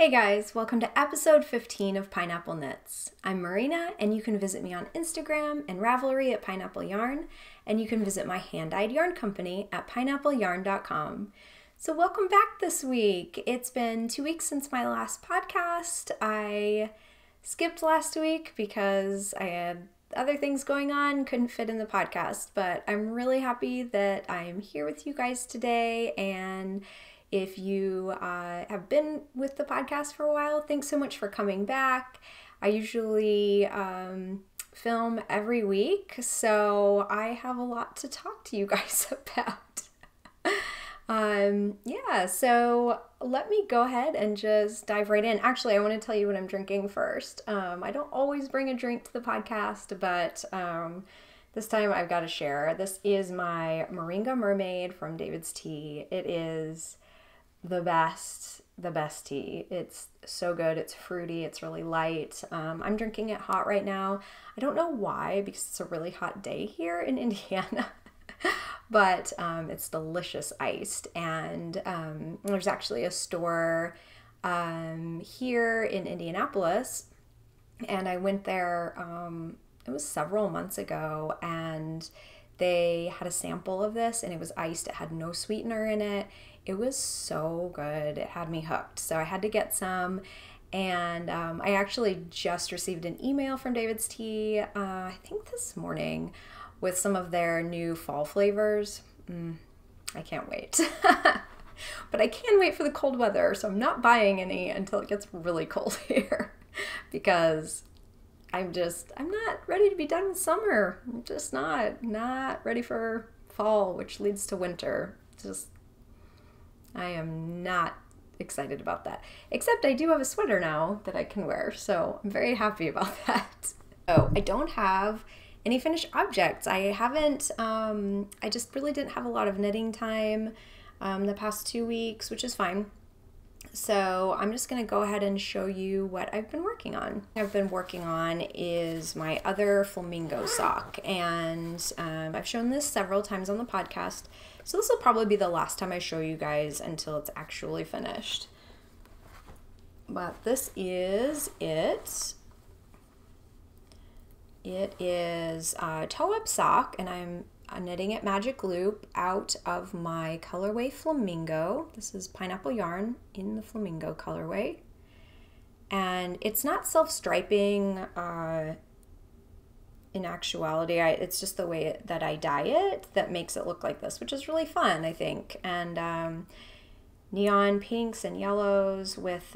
Hey guys, welcome to episode 15 of Pineapple Knits. I'm Marina, and you can visit me on Instagram and Ravelry at Pineapple Yarn, and you can visit my hand-dyed yarn company at pineappleyarn.com. So welcome back this week. It's been 2 weeks since my last podcast. I skipped last week because I had other things going on, couldn't fit in the podcast, but I'm really happy that I'm here with you guys today. And if you have been with the podcast for a while, thanks so much for coming back. I usually film every week, so I have a lot to talk to you guys about. So let me go ahead and just dive right in. Actually, I want to tell you what I'm drinking first. I don't always bring a drink to the podcast, but this time I've got to share. This is my Moringa Mermaid from David's Tea. It is the best tea. It's so good. It's fruity. It's really light. I'm drinking it hot right now. I don't know why, because it's a really hot day here in Indiana. But it's delicious iced, and there's actually a store here in Indianapolis, and I went there, it was several months ago, and they had a sample of this, and it was iced. It had no sweetener in it. It was so good. It had me hooked. So I had to get some, and I actually just received an email from David's Tea, I think this morning, with some of their new fall flavors. I can't wait. But I can wait for the cold weather, so I'm not buying any until it gets really cold here, because I'm not ready to be done with summer. I'm just not ready for fall, which leads to winter. I am not excited about that. Except I do have a sweater now that I can wear, so I'm very happy about that. So I don't have any finished objects. I haven't, I just really didn't have a lot of knitting time the past 2 weeks, which is fine. So I'm just going to go ahead and show you what I've been working on. What I've been working on is my other Flamingo sock, and I've shown this several times on the podcast, so this will probably be the last time I show you guys until it's actually finished. But this is it. It is a toe-up sock, and I'm knitting it magic loop out of my colorway Flamingo. This is pineapple yarn in the Flamingo colorway. And it's not self-striping in actuality. It's just the way that I dye it that makes it look like this, which is really fun, I think. And neon pinks and yellows with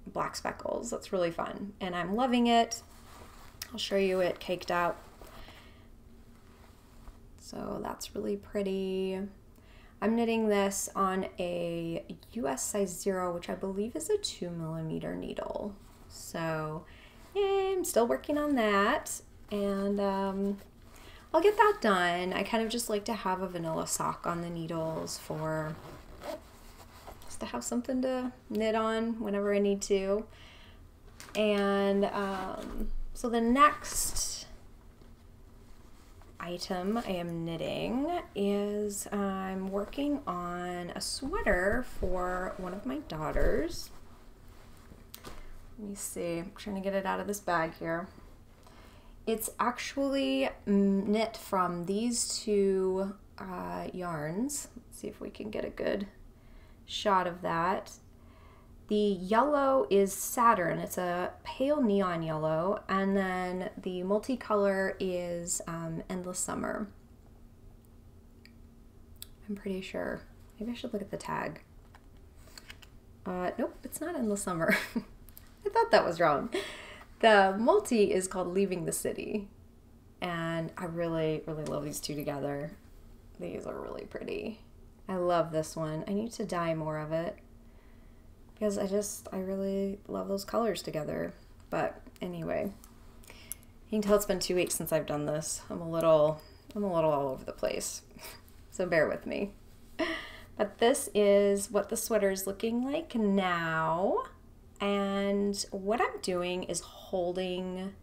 black speckles. That's really fun, and I'm loving it. I'll show you it caked up. So that's really pretty. I'm knitting this on a US size 0, which I believe is a 2mm needle. So yeah, I'm still working on that, and I'll get that done. I kind of just like to have a vanilla sock on the needles for just to have something to knit on whenever I need to. And so the next item I am knitting is I'm working on a sweater for one of my daughters. Let me see, I'm trying to get it out of this bag here. It's actually knit from these two yarns. Let's see if we can get a good shot of that. The yellow is Saturn. It's a pale neon yellow, and then the multicolor is Endless Summer. I'm pretty sure. Maybe I should look at the tag. Nope, it's not Endless Summer. I thought that was wrong. The multi is called Leaving the City, and I really, really love these two together. These are really pretty. I love this one. I need to dye more of it, because I really love those colors together. But anyway, you can tell it's been 2 weeks since I've done this. I'm a little all over the place, so bear with me. But this is what the sweater is looking like now, and what I'm doing is holding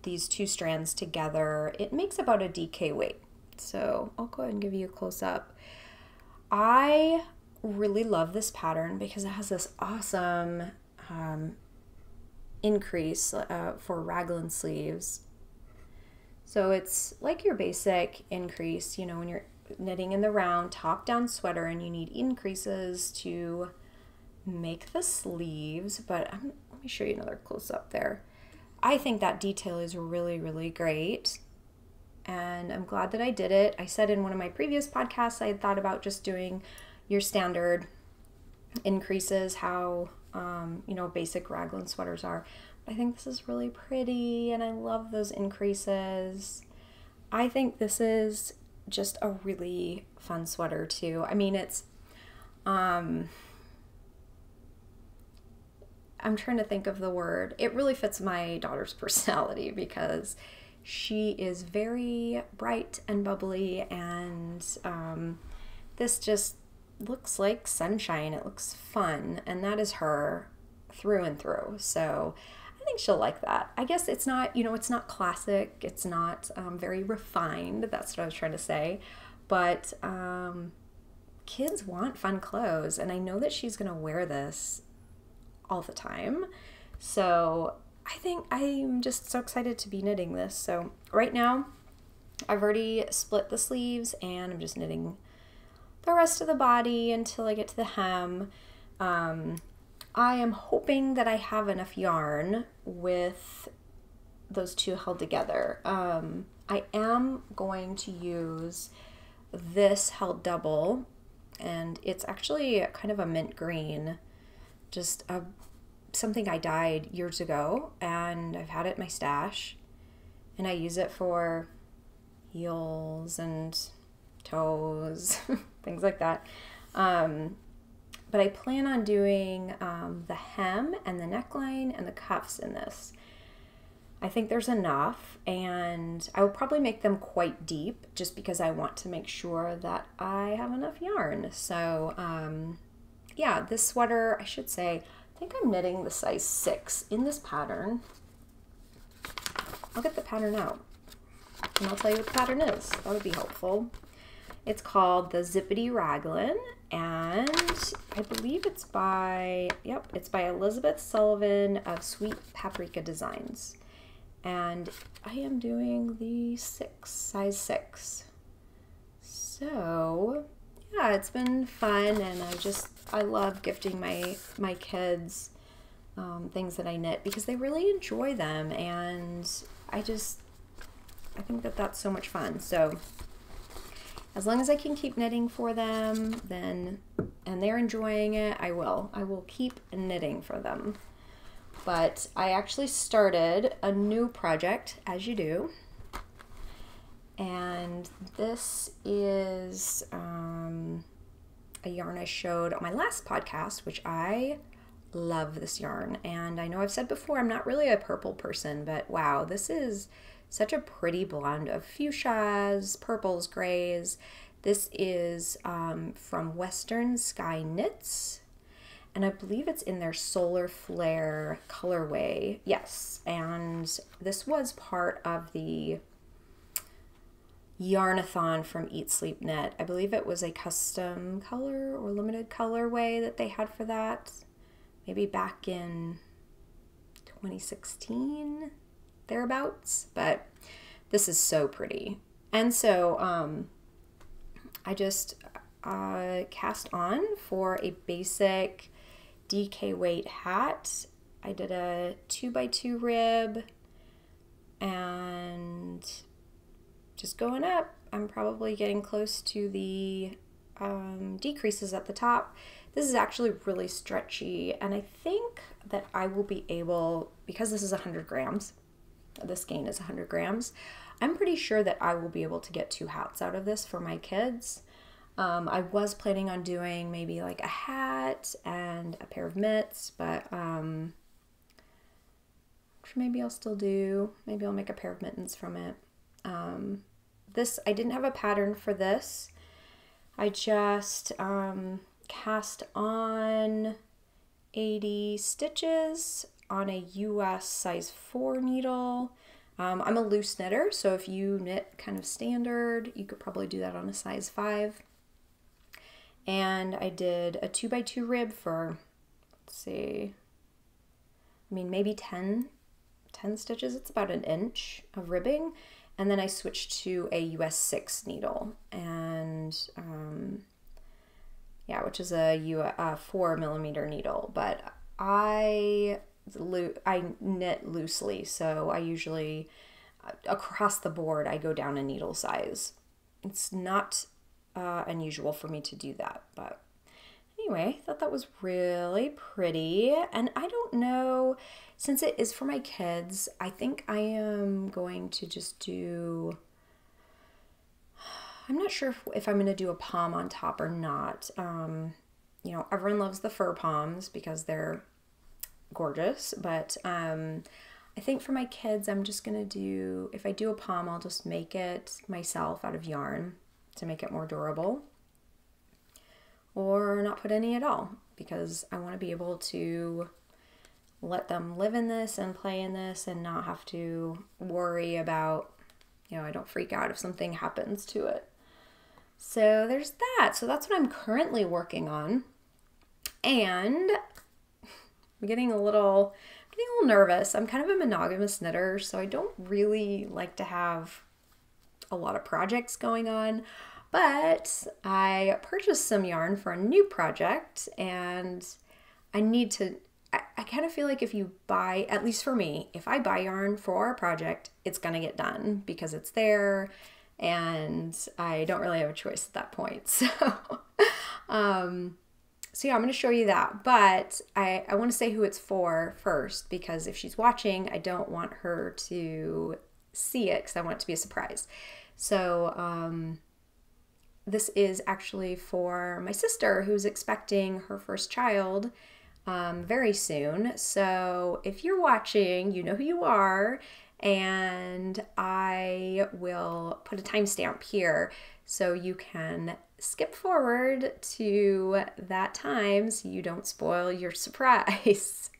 these two strands together. It makes about a DK weight, so I'll go ahead and give you a close up. I really love this pattern because it has this awesome increase for raglan sleeves. So it's like your basic increase, you know, when you're knitting in the round top down sweater and you need increases to make the sleeves. But let me show you another close up there. I think that detail is really, really great. And I'm glad that I did it. I said in one of my previous podcasts, I had thought about just doing your standard increases, how, you know, basic raglan sweaters are. I think this is really pretty and I love those increases. I think this is just a really fun sweater too. I mean, it's, I'm trying to think of the word. It really fits my daughter's personality because she is very bright and bubbly, and this just looks like sunshine. It looks fun, and that is her through and through. So I think she'll like that. I guess it's not, you know, it's not classic. It's not very refined. That's what I was trying to say. But kids want fun clothes, and I know that she's going to wear this all the time. So I think I'm just so excited to be knitting this. So right now I've already split the sleeves and I'm just knitting the rest of the body until I get to the hem. I am hoping that I have enough yarn with those two held together. I am going to use this held double, and it's actually kind of a mint green, just something I dyed years ago, and I've had it in my stash, and I use it for heels and toes, things like that. But I plan on doing the hem and the neckline and the cuffs in this. I think there's enough, and I will probably make them quite deep just because I want to make sure that I have enough yarn. So yeah, this sweater, I should say, I think I'm knitting the size 6 in this pattern. I'll get the pattern out and I'll tell you what the pattern is. That would be helpful. It's called the Zippity Raglan, and I believe it's by, it's by Elizabeth Sullivan of Sweet Paprika Designs. And I am doing the size 6. So yeah, it's been fun, and I love gifting my kids things that I knit because they really enjoy them, and I think that that's so much fun. So as long as I can keep knitting for them, and they're enjoying it, I will keep knitting for them. But I actually started a new project, as you do, and this is a yarn I showed on my last podcast, which I love this yarn. And I know I've said before, I'm not really a purple person, but wow, this is such a pretty blend of fuchsias, purples, grays. This is from Western Sky Knits, and I believe it's in their Solar Flare colorway. Yes, and this was part of the Yarnathon from Eat Sleep Knit. I believe it was a custom color or limited colorway that they had for that, maybe back in 2016, thereabouts. But this is so pretty. And so I just cast on for a basic DK weight hat. I did a 2x2 rib, and just going up, I'm probably getting close to the decreases at the top. This is actually really stretchy, and I think that I will be able, because this is 100 grams, this skein is 100 grams, I'm pretty sure that I will be able to get 2 hats out of this for my kids. I was planning on doing maybe like a hat and a pair of mitts, but which maybe I'll still do. Maybe I'll make a pair of mittens from it. This, I didn't have a pattern for this. I just cast on 80 stitches on a US size 4 needle. I'm a loose knitter, so if you knit kind of standard, you could probably do that on a size 5. And I did a 2x2 rib for, let's see, I mean, maybe 10 stitches. It's about an inch of ribbing. And then I switched to a US 6 needle, and yeah, which is a 4mm needle. But I knit loosely, so I usually, across the board, I go down a needle size. It's not unusual for me to do that, but anyway, I thought that was really pretty. And I don't know, since it is for my kids, I think I am going to just do, I'm not sure if I'm going to do a pom on top or not. You know, everyone loves the fur poms because they're gorgeous, but I think for my kids, I'm just going to do, if I do a pom, I'll just make it myself out of yarn to make it more durable, or not put any at all, because I want to be able to let them live in this and play in this and not have to worry about, you know, I don't freak out if something happens to it. So there's that. So that's what I'm currently working on. And I'm getting a little nervous. I'm kind of a monogamous knitter, so I don't really like to have a lot of projects going on. But I purchased some yarn for a new project, and I need to, I kind of feel like if you buy, at least for me, if I buy yarn for a project, it's going to get done because it's there, and I don't really have a choice at that point. So, so yeah, I'm going to show you that, but I want to say who it's for first, because if she's watching, I don't want her to see it because I want it to be a surprise. So, this is actually for my sister who's expecting her first child very soon. So if you're watching, you know who you are, and I will put a timestamp here so you can skip forward to that time so you don't spoil your surprise.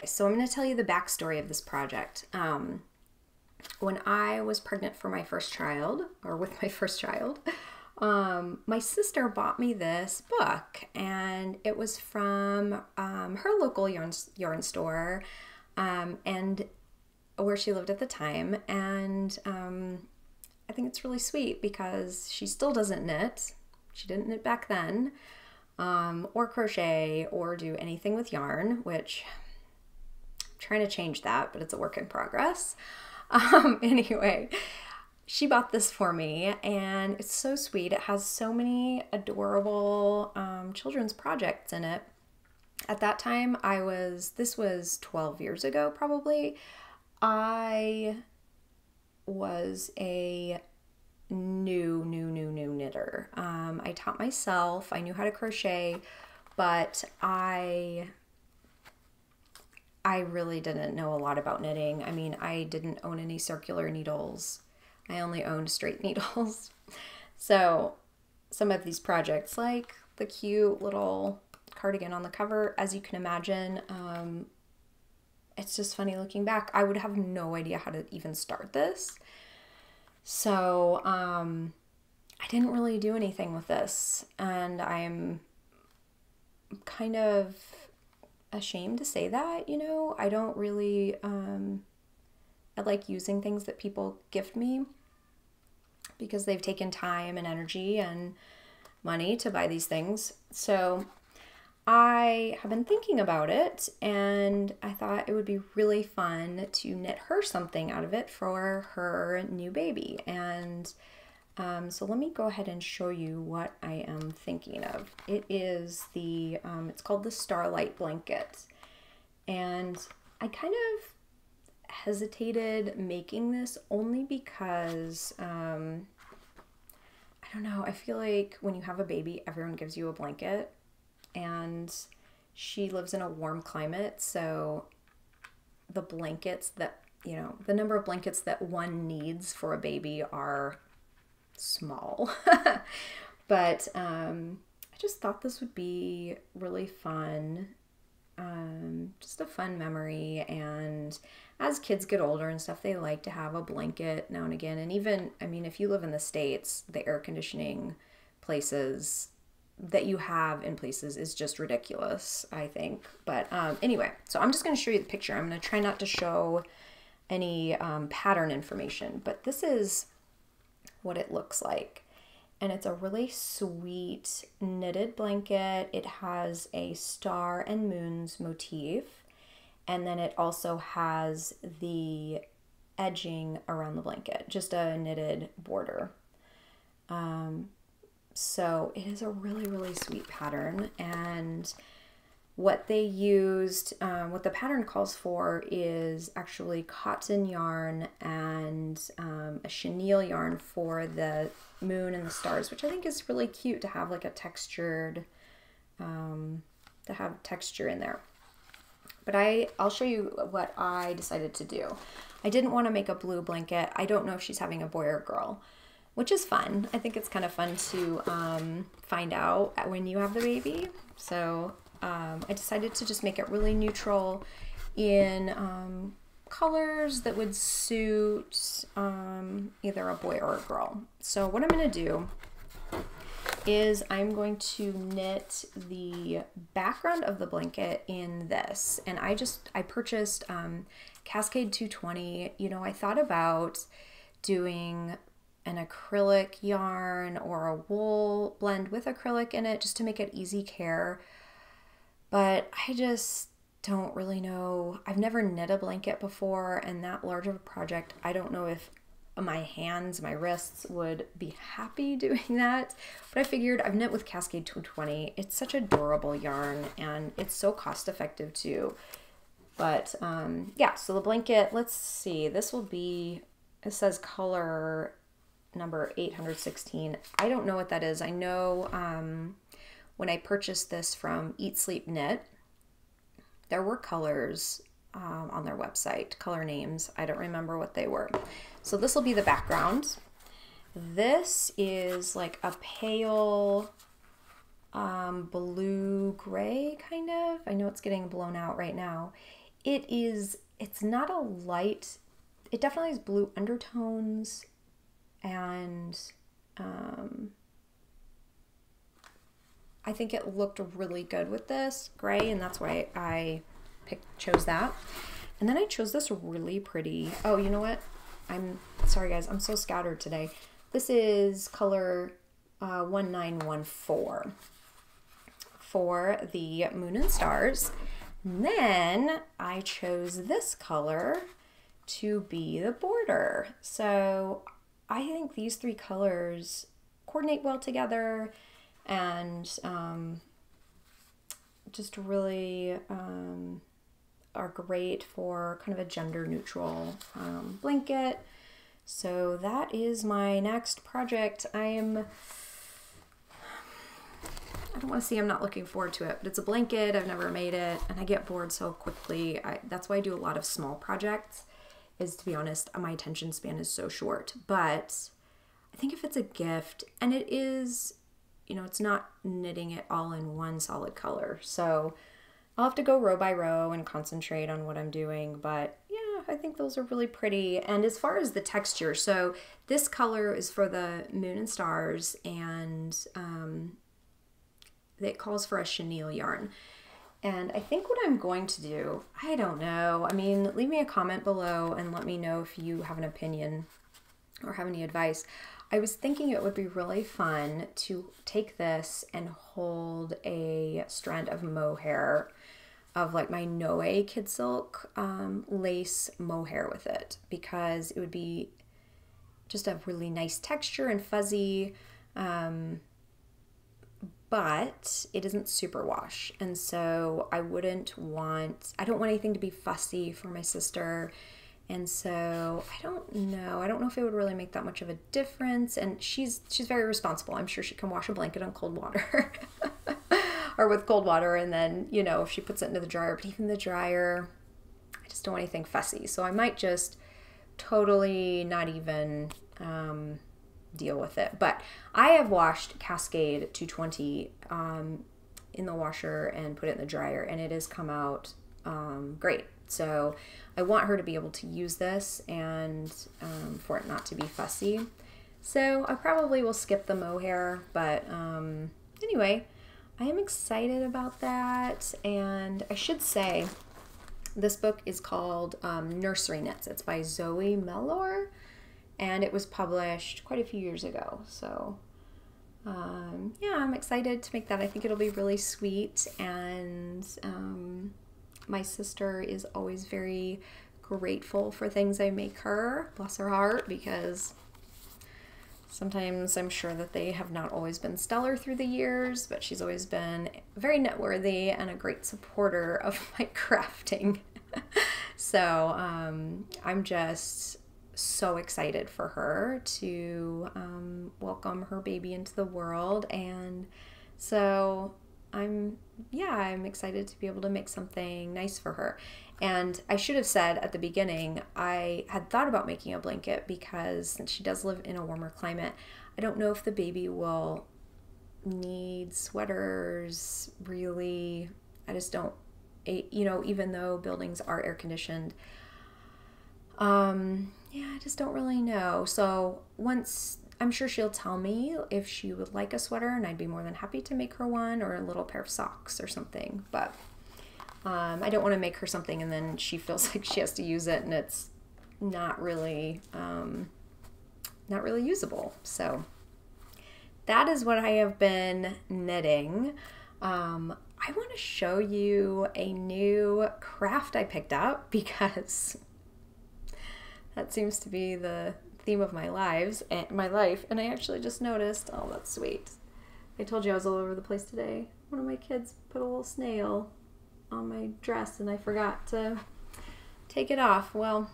So I'm going to tell you the backstory of this project. When I was pregnant for my first child, or with my first child, my sister bought me this book, and it was from her local yarn store, and where she lived at the time. And I think it's really sweet because she still doesn't knit. She didn't knit back then, or crochet, or do anything with yarn, which I'm trying to change that, but it's a work in progress. Anyway, she bought this for me, and it's so sweet. It has so many adorable children's projects in it. At that time, this was 12 years ago probably, I was a new knitter. I taught myself. I knew how to crochet, but I really didn't know a lot about knitting. I mean, I didn't own any circular needles. I only owned straight needles. So some of these projects, like the cute little cardigan on the cover, as you can imagine, it's just funny looking back. I would have no idea how to even start this. So I didn't really do anything with this, and I'm kind of ashamed to say that, you know. I don't really, I like using things that people gift me because they've taken time and energy and money to buy these things. So I have been thinking about it, and I thought it would be really fun to knit her something out of it for her new baby. And so let me go ahead and show you what I am thinking of. It is the, it's called the Starlight Blanket. And I kind of hesitated making this only because, I don't know, I feel like when you have a baby, everyone gives you a blanket, and she lives in a warm climate, so the blankets that, you know, the number of blankets that one needs for a baby are small. But I just thought this would be really fun, just a fun memory. And as kids get older and stuff, they like to have a blanket now and again. And even, I mean, if you live in the States, the air conditioning places, that you have in places is just ridiculous, I think. But anyway, so I'm just going to show you the picture. I'm going to try not to show any pattern information, but this is what it looks like. And it's a really sweet knitted blanket. It has a star and moons motif. And then it also has the edging around the blanket, just a knitted border. So it is a really, really sweet pattern. And what they used, what the pattern calls for is actually cotton yarn and a chenille yarn for the moon and the stars, which I think is really cute to have like a textured, to have texture in there. But I'll show you what I decided to do. I didn't want to make a blue blanket. I don't know if she's having a boy or girl, which is fun. I think it's kind of fun to find out when you have the baby. So I decided to just make it really neutral in colors that would suit either a boy or a girl. So what I'm going to do is I'm going to knit the background of the blanket in this. And I purchased Cascade 220. You know, I thought about doing an acrylic yarn or a wool blend with acrylic in it just to make it easy care. But I just don't really know. I've never knit a blanket before, and that large of a project, I don't know if my hands, my wrists would be happy doing that. But I figured I've knit with Cascade 220. It's such a durable yarn, and it's so cost effective too. But yeah, so the blanket, let's see, this will be, it says color number 816. I don't know what that is. I know when I purchased this from Eat Sleep Knit, there were colors on their website, color names. I don't remember what they were. So this will be the background. This is like a pale blue gray kind of. I know it's getting blown out right now. It's not a light, it definitely has blue undertones, and I think it looked really good with this gray, and that's why I chose that. And then I chose this really pretty, oh, you know what? I'm sorry guys, I'm so scattered today. This is color 1914 for the moon and stars. And then I chose this color to be the border. So I think these three colors coordinate well together, and just really are great for kind of a gender neutral blanket. So that is my next project. I don't want to say I'm not looking forward to it, but it's a blanket. I've never made it, and I get bored so quickly. That's why I do a lot of small projects, is, to be honest, my attention span is so short. But I think if it's a gift, and it is, you know, it's not knitting it all in one solid color. So I'll have to go row by row and concentrate on what I'm doing. But yeah, I think those are really pretty. And as far as the texture, so this color is for the moon and stars, and it calls for a chenille yarn. And I think what I'm going to do, I don't know. I mean, leave me a comment below and let me know if you have an opinion or have any advice. I was thinking it would be really fun to take this and hold a strand of mohair, of like my Noe Kid Silk lace mohair with it, because it would be just a really nice texture and fuzzy, but it isn't super wash. And so I don't want anything to be fussy for my sister. And so I don't know if it would really make that much of a difference. And she's very responsible. I'm sure she can wash a blanket on cold water or with cold water. And then, you know, if she puts it into the dryer, but even the dryer, I just don't want anything fussy. So I might just totally not even deal with it. But I have washed Cascade 220 in the washer and put it in the dryer, and it has come out great. So I want her to be able to use this, and for it not to be fussy. So I probably will skip the mohair, but anyway, I am excited about that. And I should say, this book is called Nursery Knits. It's by Zoe Mellor, and it was published quite a few years ago. So yeah, I'm excited to make that. I think it'll be really sweet, and my sister is always very grateful for things I make her, bless her heart, because sometimes I'm sure that they have not always been stellar through the years, but she's always been very knit-worthy and a great supporter of my crafting. So I'm just so excited for her to welcome her baby into the world, and so I'm excited to be able to make something nice for her. And I should have said at the beginning, I had thought about making a blanket because since she does live in a warmer climate, I don't know if the baby will need sweaters, really. I just don't, you know, even though buildings are air conditioned, yeah, I just don't really know. So once, I'm sure she'll tell me if she would like a sweater, and I'd be more than happy to make her one, or a little pair of socks or something. But I don't want to make her something and then she feels like she has to use it and it's not really usable. So that is what I have been knitting. I want to show you a new craft I picked up because that seems to be the theme of my life, and I actually just noticed, oh, that's sweet. I told you I was all over the place today. One of my kids put a little snail on my dress and I forgot to take it off. Well,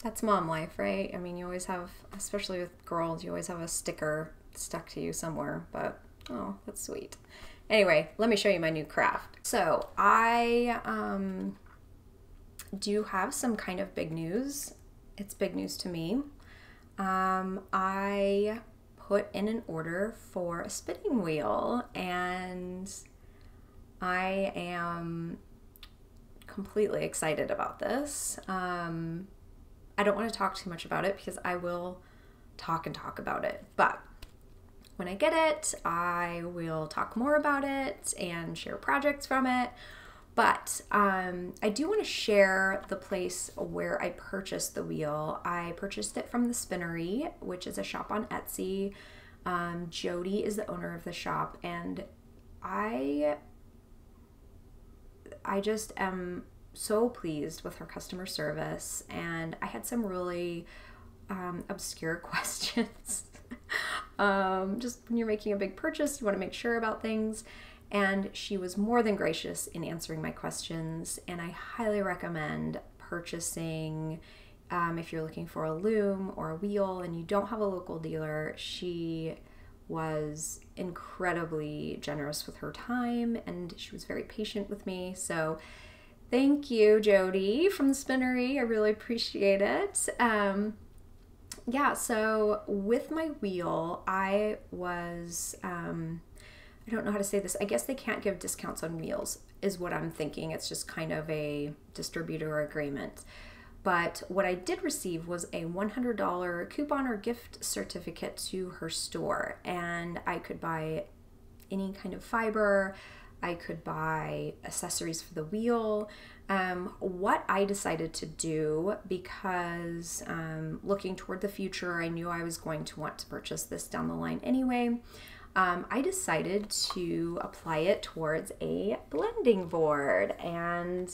that's mom life, right? I mean, you always have, especially with girls, you always have a sticker stuck to you somewhere, but oh, that's sweet. Anyway, let me show you my new craft. So I do have some kind of big news. It's big news to me. I put in an order for a spinning wheel and I am completely excited about this. I don't want to talk too much about it because I will talk about it, but when I get it, I will talk more about it and share projects from it. But I do want to share the place where I purchased the wheel. I purchased it from the Spinnery, which is a shop on Etsy. Jody is the owner of the shop, and I just am so pleased with her customer service. And I had some really obscure questions. Just when you're making a big purchase, you want to make sure about things. And she was more than gracious in answering my questions, and I highly recommend purchasing if you're looking for a loom or a wheel and you don't have a local dealer. She was incredibly generous with her time and she was very patient with me. So thank you, Jody from the Spinnery. I really appreciate it. Yeah, so with my wheel, I was... I don't know how to say this. I guess they can't give discounts on wheels is what I'm thinking. It's just kind of a distributor agreement. But what I did receive was a $100 coupon or gift certificate to her store. And I could buy any kind of fiber. I could buy accessories for the wheel. What I decided to do, because looking toward the future, I knew I was going to want to purchase this down the line anyway. I decided to apply it towards a blending board, and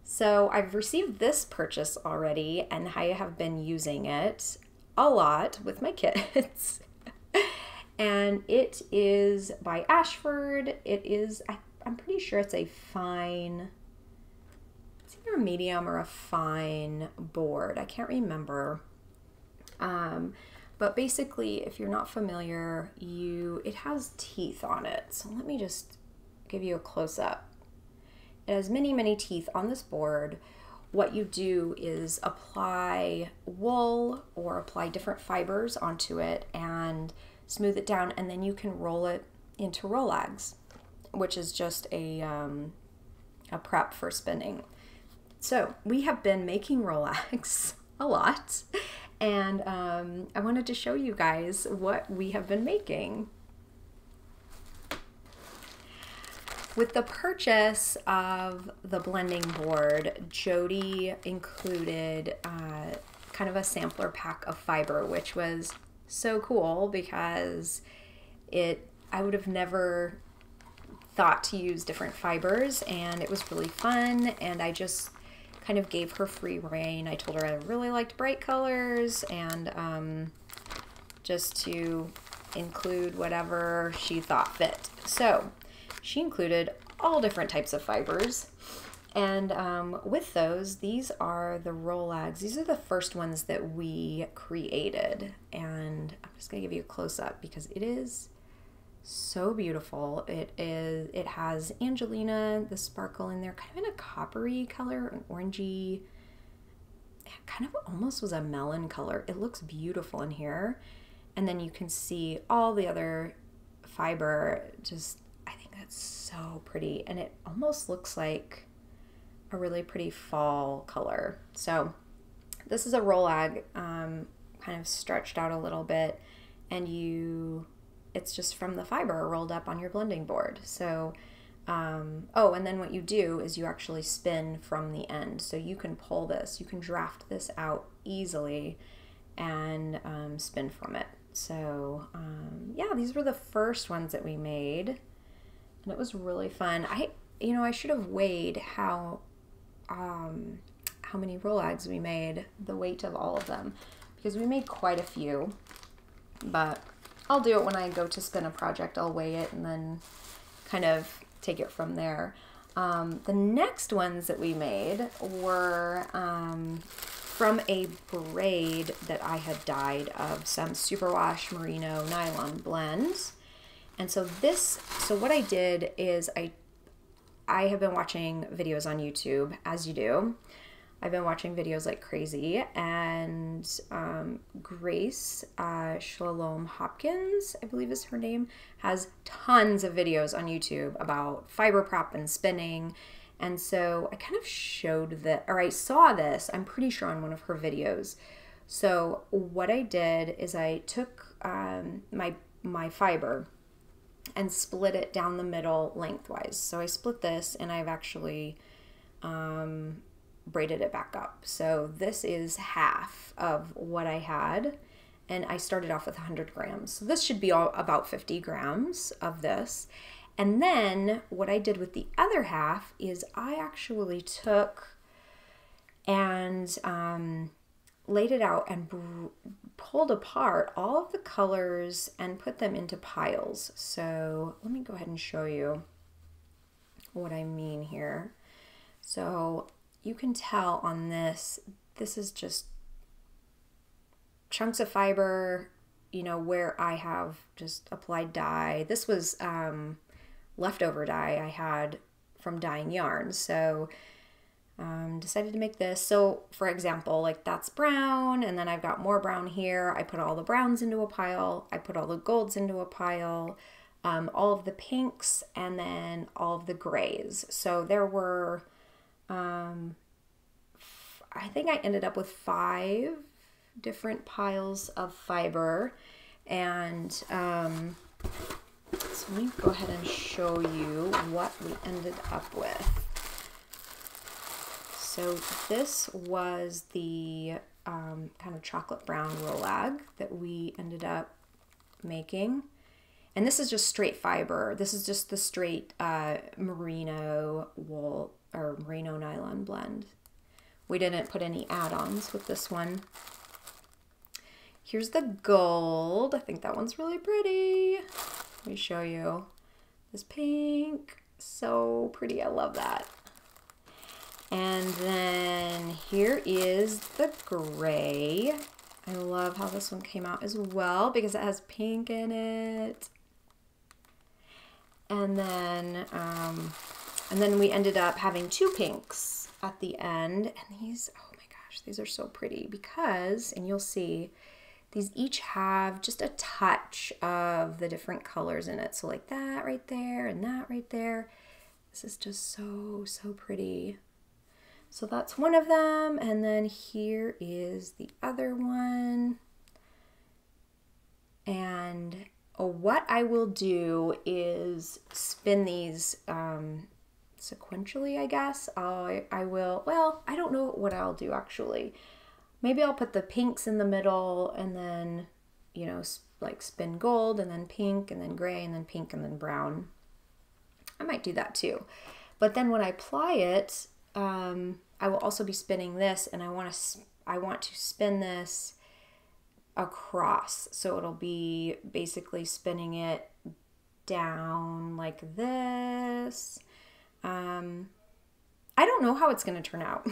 so I've received this purchase already and I have been using it a lot with my kids. And it is by Ashford. It is, I'm pretty sure it's a fine, it's either a medium or a fine board. I can't remember. But basically, if you're not familiar, it has teeth on it. So let me just give you a close-up. It has many, many teeth on this board. What you do is apply wool or apply different fibers onto it and smooth it down, and then you can roll it into rollags, which is just a prep for spinning. So we have been making rollags a lot. And I wanted to show you guys what we have been making. with the purchase of the blending board, Jody included kind of a sampler pack of fiber, which was so cool because I would have never thought to use different fibers, and it was really fun, and I just kind of gave her free rein. I told her I really liked bright colors, and just to include whatever she thought fit. So she included all different types of fibers, and with those, these are the Rolags. These are the first ones that we created, and I'm just gonna give you a close-up because it is so beautiful. It has Angelina, the sparkle in there, kind of in a coppery color, an orangey, it kind of almost was a melon color. It looks beautiful in here. And then you can see all the other fiber. Just, I think that's so pretty. And it almost looks like a really pretty fall color. So this is a Rolag, kind of stretched out a little bit, and it's just from the fiber rolled up on your blending board. So, oh, and then what you do is you actually spin from the end. So you can pull this, you can draft this out easily and spin from it. So, yeah, these were the first ones that we made, and it was really fun. I should have weighed how many Rolags we made, the weight of all of them, because we made quite a few, but I'll do it when I go to spin a project. I'll weigh it and then kind of take it from there. The next ones that we made were from a braid that I had dyed of some superwash merino nylon blends. And so what I did is I have been watching videos on YouTube, as you do. I've been watching videos like crazy, and Grace Shalom Hopkins, I believe is her name, has tons of videos on YouTube about fiber prep and spinning. And so I kind of showed that, or I saw this, I'm pretty sure, on one of her videos. So what I did is I took my fiber and split it down the middle lengthwise. So I split this, and I've actually braided it back up. So this is half of what I had, and I started off with 100 grams. So this should be all about 50 grams of this. And then what I did with the other half is I actually took and laid it out and pulled apart all of the colors and put them into piles. So let me go ahead and show you what I mean here. So you can tell on this is just chunks of fiber, where I have just applied dye. This was leftover dye I had from dyeing yarn. So decided to make this. So for example, like that's brown, and then I've got more brown here. I put all the browns into a pile. I put all the golds into a pile, all of the pinks, and then all of the grays. So there were, I think I ended up with 5 different piles of fiber. And so let me go ahead and show you what we ended up with. So this was the kind of chocolate brown Rolag that we ended up making. And this is just straight fiber. This is just the straight merino wool or merino nylon blend. We didn't put any add-ons with this one. Here's the gold. I think that one's really pretty. Let me show you this pink. So pretty. I love that. And then here is the gray. I love how this one came out as well because it has pink in it. And then we ended up having 2 pinks at the end. And these, oh my gosh, these are so pretty because, and you'll see, these each have just a touch of the different colors in it. So like that right there and that right there. This is just so, so pretty. So that's one of them, and then here is the other one. And what I will do is spin these sequentially, I guess. I will, well, I don't know what I'll do actually. Maybe I'll put the pinks in the middle and then, you know, like spin gold and then pink and then gray and then pink and then brown. I might do that too. But then when I apply it, I will also be spinning this, and I want to spin this across. So it'll be basically spinning it down like this. I don't know how it's going to turn out.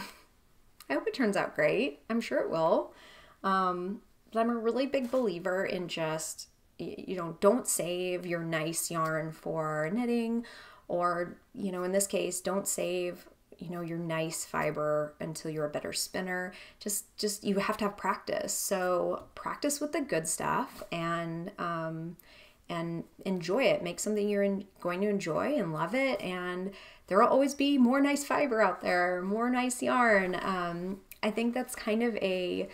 I hope it turns out great. I'm sure it will. But I'm a really big believer in just, you know, don't save your nice yarn for knitting, or, you know, in this case, don't save, you know, your nice fiber until you're a better spinner. Just you have to have practice. So practice with the good stuff and enjoy it. Make something you're going to enjoy and love it. And there will always be more nice fiber out there, more nice yarn. I think that's kind of a,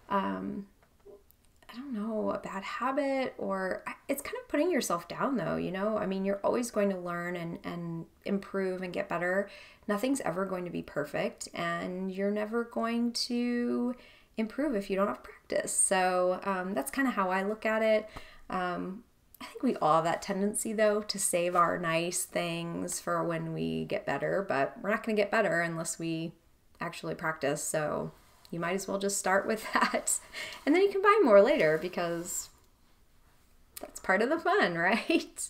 I don't know, a bad habit, or it's kind of putting yourself down though, you know? I mean, you're always going to learn and improve and get better. Nothing's ever going to be perfect, and you're never going to improve if you don't have practice. So that's kind of how I look at it. I think we all have that tendency though to save our nice things for when we get better, but we're not going to get better unless we actually practice. So you might as well just start with that, and then you can buy more later because that's part of the fun, right?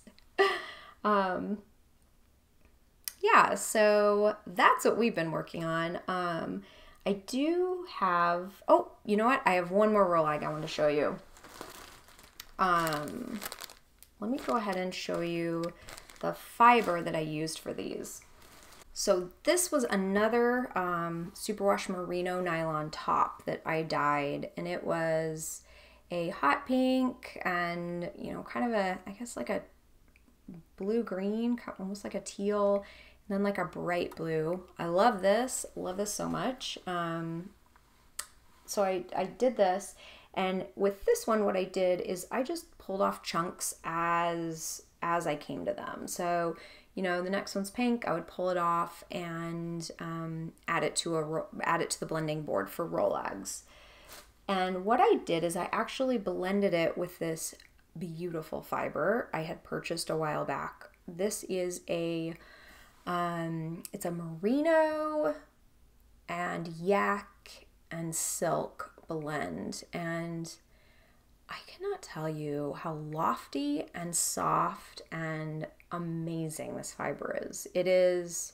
Yeah, so that's what we've been working on. I do have, oh, you know what? I have one more roll I want to show you. Let me go ahead and show you the fiber that I used for these. So this was another superwash merino nylon top that I dyed, and it was a hot pink and, you know, kind of a, I guess like a blue-green, almost like a teal, and then like a bright blue. I love this so much. So I did this, and with this one, what I did is I just pulled off chunks as I came to them. So, you know, the next one's pink, I would pull it off and add it to the blending board for roll-legs. And what I did is I actually blended it with this beautiful fiber I had purchased a while back. This is a it's a merino and yak and silk blend, and I cannot tell you how lofty and soft and amazing this fiber is. It is,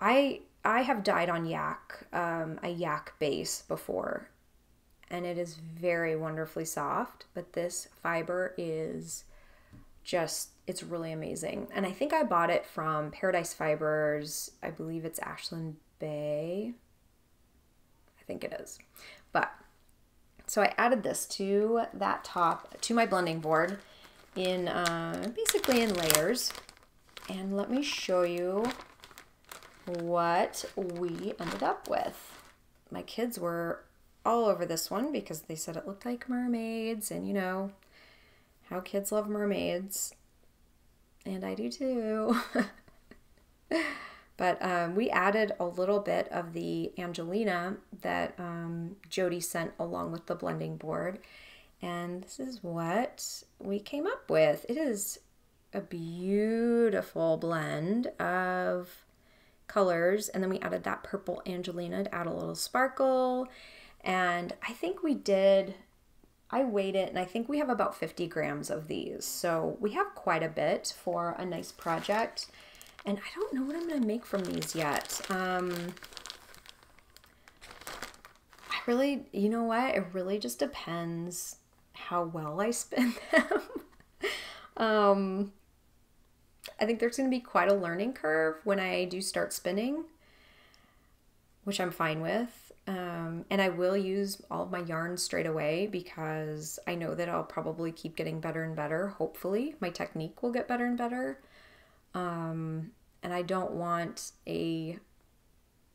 I have dyed on yak, a yak base before, and it is very wonderfully soft, but this fiber is just, it's really amazing. And I think I bought it from Paradise Fibers. I believe it's Ashland Bay. I think it is. But so I added this to that top, to my blending board in basically in layers. And let me show you what we ended up with. My kids were all over this one because they said it looked like mermaids, and you know how kids love mermaids, and I do too. But we added a little bit of the Angelina that Jody sent along with the blending board, and this is what we came up with. It is a beautiful blend of colors, and then we added that purple Angelina to add a little sparkle. And I think we did, I weighed it, and I think we have about 50 grams of these. So we have quite a bit for a nice project. And I don't know what I'm going to make from these yet. I really, you know what? It really just depends how well I spin them. I think there's going to be quite a learning curve when I do start spinning, which I'm fine with. And I will use all of my yarn straight away because I know that I'll probably keep getting better and better. Hopefully my technique will get better and better. And I don't want a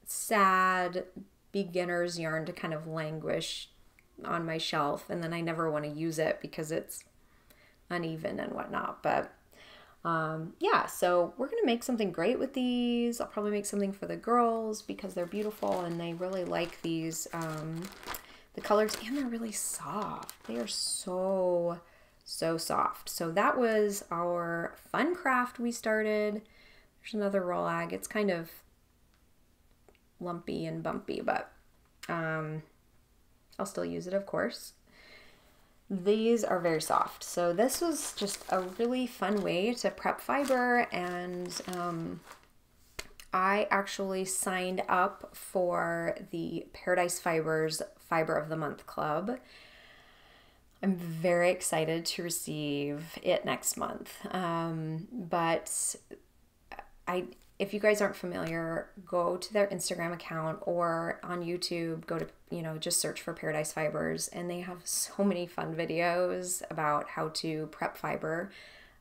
sad beginner's yarn to kind of languish on my shelf, and then I never want to use it because it's uneven and whatnot. But yeah, so we're gonna make something great with these. I'll probably make something for the girls because they're beautiful and they really like these, the colors, and they're really soft. They are so soft. So that was our fun craft we started. There's another roll ag. It's kind of lumpy and bumpy, but I'll still use it, of course. These are very soft. So this was just a really fun way to prep fiber, and I actually signed up for the Paradise Fibers Fiber of the Month Club. I'm very excited to receive it next month. But if you guys aren't familiar, go to their Instagram account or on YouTube, go to, just search for Paradise Fibers, and they have so many fun videos about how to prep fiber.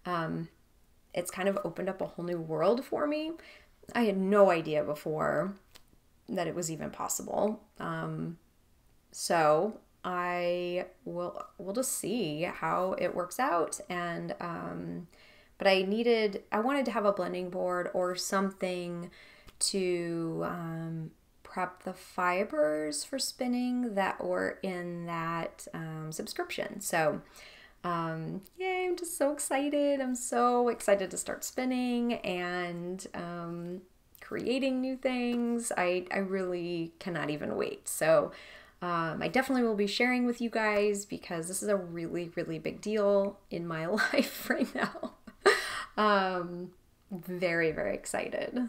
It's kind of opened up a whole new world for me. I had no idea before that it was even possible. So we'll just see how it works out. And but I wanted to have a blending board or something to prep the fibers for spinning that were in that subscription. So yay, I'm just so excited. I'm so excited to start spinning and creating new things. I really cannot even wait. So I definitely will be sharing with you guys because this is a really, really big deal in my life right now. Very, very excited.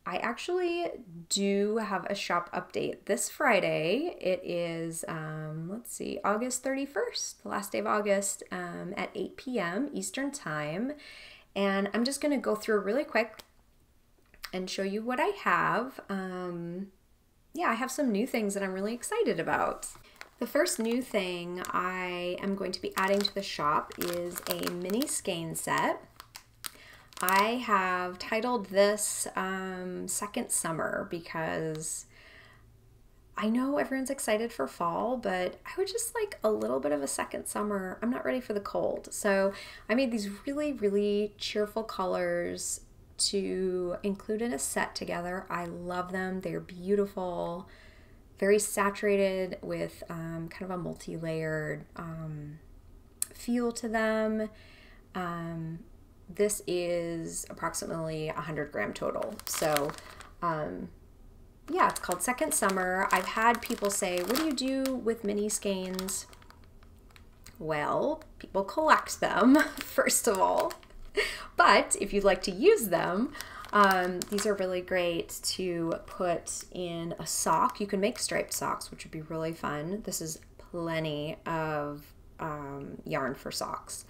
I actually do have a shop update this Friday. It is, let's see, August 31st, the last day of August, at 8 p.m. Eastern Time. And I'm just going to go through really quick and show you what I have. Yeah, I have some new things that I'm really excited about. The first new thing I am going to be adding to the shop is a mini skein set. I have titled this Second Summer because I know everyone's excited for fall, but I would just like a little bit of a second summer. I'm not ready for the cold. So I made these really, really cheerful colors to include in a set together. I love them. They're beautiful, very saturated with kind of a multi-layered feel to them. This is approximately 100 gram total. So yeah, it's called Second Summer. I've had people say, what do you do with mini skeins? Well, people collect them, first of all. But if you'd like to use them, these are really great to put in a sock. You can make striped socks, which would be really fun. This is plenty of yarn for socks.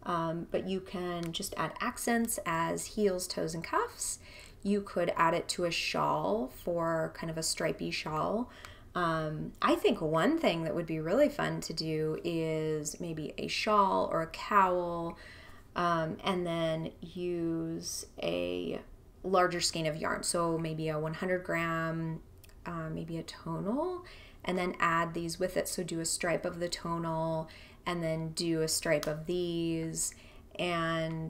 But you can just add accents as heels, toes, and cuffs. You could add it to a shawl for kind of a stripy shawl. I think one thing that would be really fun to do is maybe a shawl or a cowl, and then use a larger skein of yarn. So maybe a 100 gram, maybe a tonal, and then add these with it. So do a stripe of the tonal and then do a stripe of these. And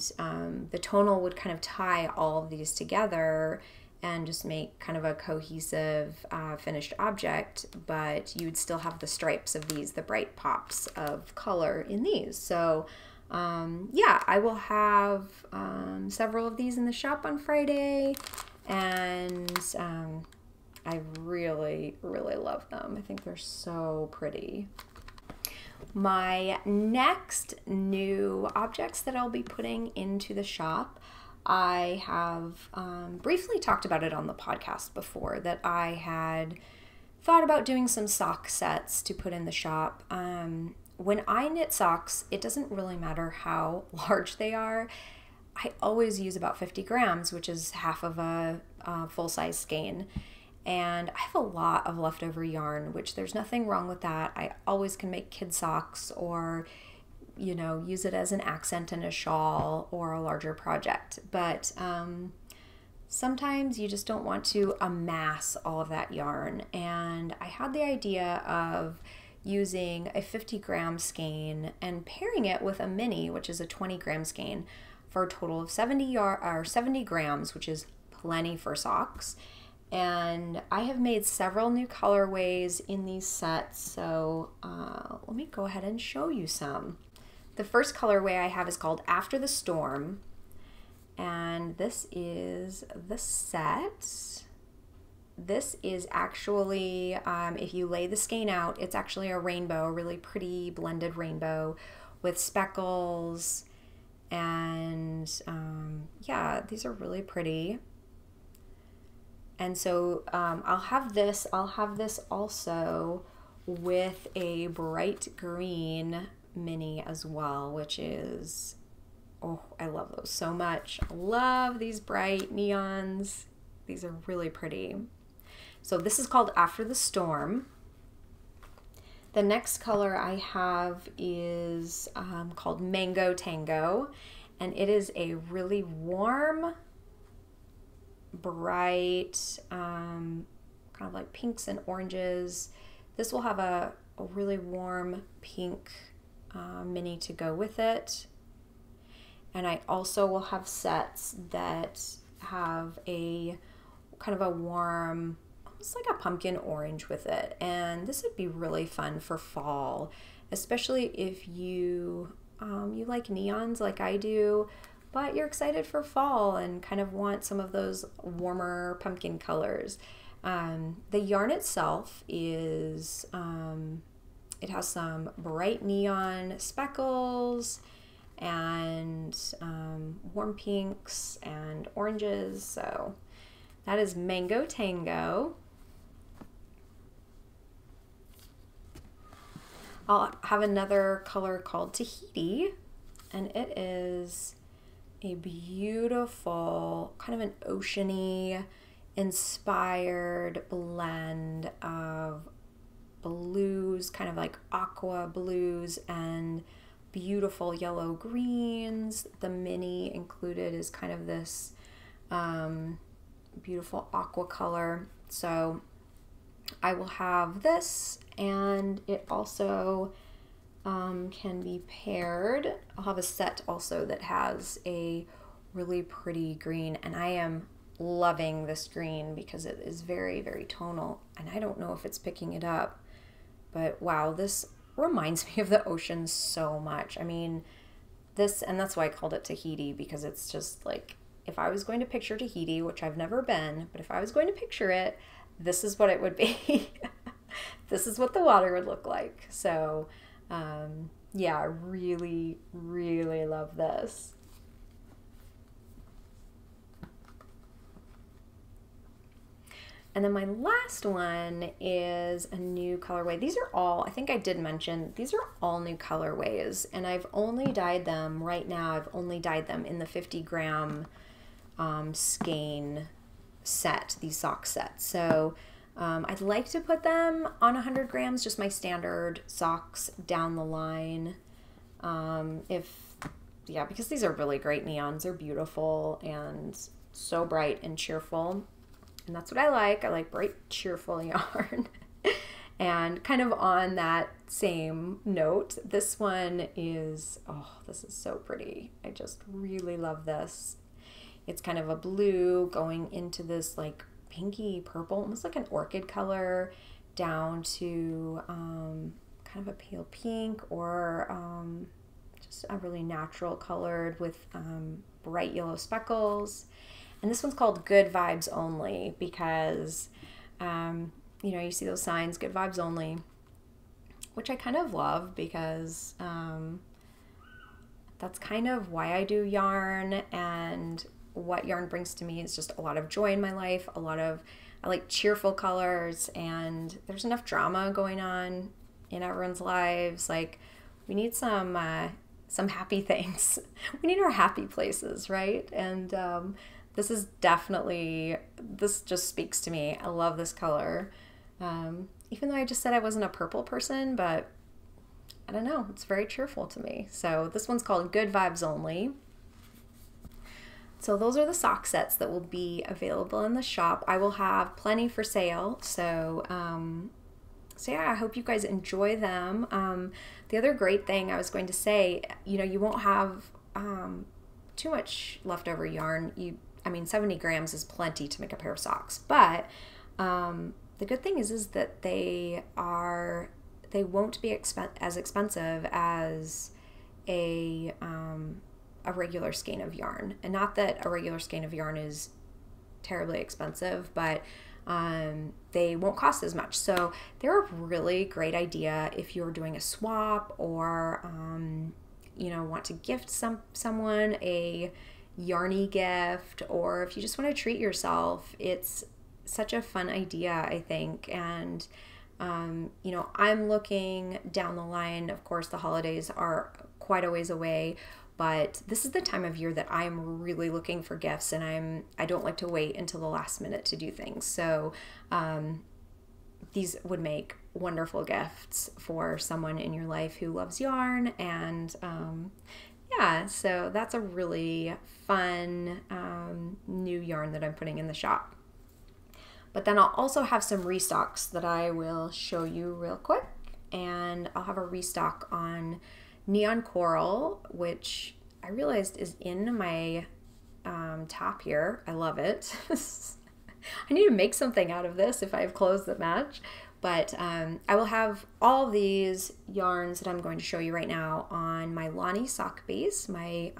the tonal would kind of tie all of these together and just make kind of a cohesive finished object, but you would still have the stripes of these, the bright pops of color in these. So yeah, I will have several of these in the shop on Friday, and I really, really love them. I think they're so pretty. My next new objects that I'll be putting into the shop, I have briefly talked about it on the podcast before, that I had thought about doing some sock sets to put in the shop. When I knit socks, it doesn't really matter how large they are. I always use about 50 grams, which is half of a full-size skein. And I have a lot of leftover yarn, which there's nothing wrong with that. I always can make kid socks or, you know, use it as an accent in a shawl or a larger project. But sometimes you just don't want to amass all of that yarn. And I had the idea of using a 50-gram skein and pairing it with a mini, which is a 20-gram skein, for a total of 70 grams, which is plenty for socks. And I have made several new colorways in these sets, so let me go ahead and show you some. The first colorway I have is called After the Storm, and this is the set. This is actually, if you lay the skein out, it's actually a rainbow, a really pretty blended rainbow with speckles, and yeah, these are really pretty. And so I'll have this also with a bright green mini as well, which is, oh, I love those so much. I love these bright neons. These are really pretty. So this is called After the Storm. The next color I have is called Mango Tango, and it is a really warm, bright, kind of like pinks and oranges. This will have a really warm pink mini to go with it. And I also will have sets that have a kind of a warm, almost like a pumpkin orange with it. And this would be really fun for fall, especially if you like neons like I do, but you're excited for fall and kind of want some of those warmer pumpkin colors. The yarn itself is, it has some bright neon speckles and warm pinks and oranges. So that is Mango Tango. I'll have another color called Tahiti, and it is a beautiful, kind of an oceany inspired blend of blues, kind of like aqua blues and beautiful yellow greens. The mini included is kind of this beautiful aqua color. So I will have this, and it also can be paired. I'll have a set also that has a really pretty green, and I am loving this green because it is very, very tonal, and I don't know if it's picking it up, but wow, this reminds me of the ocean so much. I mean, this, and that's why I called it Tahiti, because it's just like, if I was going to picture Tahiti, which I've never been, but if I was going to picture it, this is what it would be. This is what the water would look like. So yeah, I really, really love this. And then my last one is a new colorway. These are all, I think I did mention, these are all new colorways, and I've only dyed them right now. I've only dyed them in the 50-gram skein set, these sock sets. So I'd like to put them on 100 grams, just my standard socks down the line. Yeah, because these are really great neons. They're beautiful and so bright and cheerful. And that's what I like. I like bright, cheerful yarn. And kind of on that same note, this one is, oh, this is so pretty. I just really love this. It's kind of a blue going into this like pinky purple, almost like an orchid color, down to kind of a pale pink, or just a really natural colored with bright yellow speckles. And this one's called Good Vibes Only because, you know, you see those signs, Good Vibes Only, which I kind of love because that's kind of why I do yarn, and what yarn brings to me is just a lot of joy in my life, I like cheerful colors, and there's enough drama going on in everyone's lives. Like, we need some happy things. We need our happy places, right? And this is definitely, this just speaks to me. I love this color. Even though I just said I wasn't a purple person, but I don't know, it's very cheerful to me. So this one's called Good Vibes Only. So those are the sock sets that will be available in the shop. I will have plenty for sale, so So yeah, I hope you guys enjoy them. The other great thing I was going to say, you won't have too much leftover yarn. I mean, 70 grams is plenty to make a pair of socks, but the good thing is that they won't be as expensive as a regular skein of yarn. And not that a regular skein of yarn is terribly expensive, but they won't cost as much. So they're a really great idea if you're doing a swap or want to gift someone a yarny gift, or if you just want to treat yourself. It's such a fun idea, I think. And I'm looking down the line. Of course, the holidays are quite a ways away, but this is the time of year that I'm really looking for gifts, and I don't like to wait until the last minute to do things. So these would make wonderful gifts for someone in your life who loves yarn. And yeah, so that's a really fun new yarn that I'm putting in the shop. But then I'll also have some restocks that I will show you real quick. And I'll have a restock on Neon Coral, which I realized is in my top here. I love it. I need to make something out of this if I have clothes that match. But I will have all of these yarns that I'm going to show you right now on my Lonnie sock base, my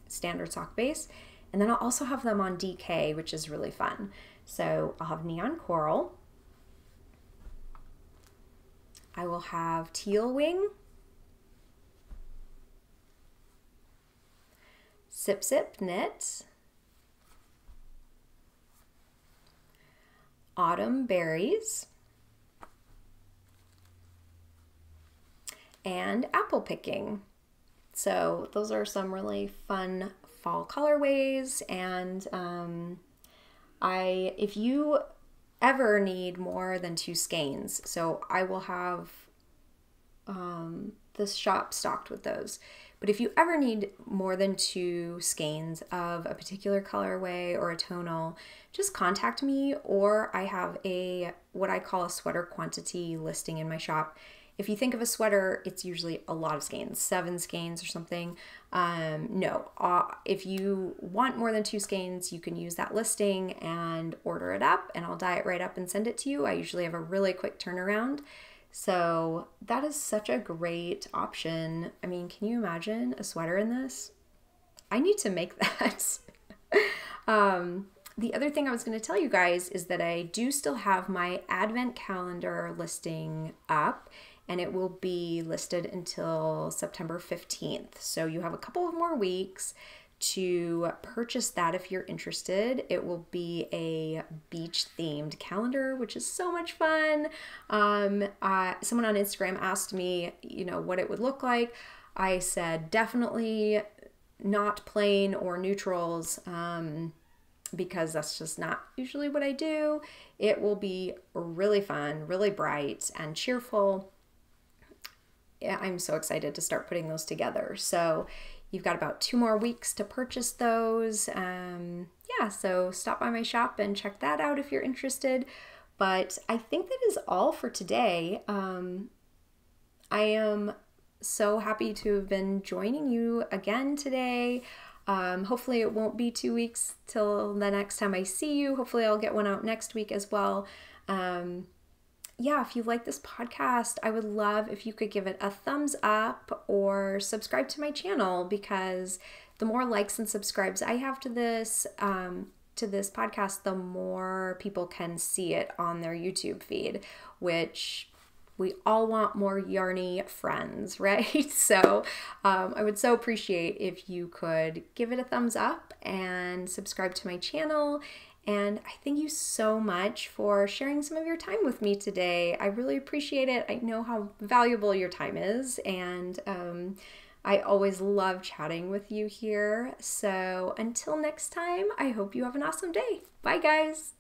standard sock base. And then I'll also have them on DK, which is really fun. So I'll have Neon Coral. I will have Teal Wing, Sip Sip Knit, Autumn Berries, and Apple Picking. So those are some really fun fall colorways. And if you ever need more than 2 skeins, so I will have this shop stocked with those. But if you ever need more than 2 skeins of a particular colorway or a tonal, just contact me, or I have what I call a sweater quantity listing in my shop. If you think of a sweater, it's usually a lot of skeins, 7 skeins or something. No, if you want more than 2 skeins, you can use that listing and order it up, and I'll dye it right up and send it to you. I usually have a really quick turnaround. So that is such a great option. I mean, can you imagine a sweater in this? I need to make that. The other thing I was going to tell you guys is that I do still have my advent calendar listing up, and it will be listed until September 15th. So you have a couple of more weeks to purchase that if you're interested. It will be a beach themed calendar, which is so much fun. Someone on Instagram asked me, what it would look like. I said definitely not plain or neutrals, because that's just not usually what I do. It will be really fun, really bright and cheerful. Yeah, I'm so excited to start putting those together. So you've got about 2 more weeks to purchase those. Yeah, so stop by my shop and check that out if you're interested. But I think that is all for today. I am so happy to have been joining you again today. Hopefully it won't be 2 weeks till the next time I see you. Hopefully I'll get one out next week as well. Yeah, if you like this podcast, I would love if you could give it a thumbs up or subscribe to my channel, because the more likes and subscribes I have to this podcast, the more people can see it on their YouTube feed, which we all want more yarny friends, right? So I would so appreciate if you could give it a thumbs up and subscribe to my channel. And I thank you so much for sharing some of your time with me today. I really appreciate it. I know how valuable your time is, and I always love chatting with you here. So until next time, I hope you have an awesome day. Bye, guys.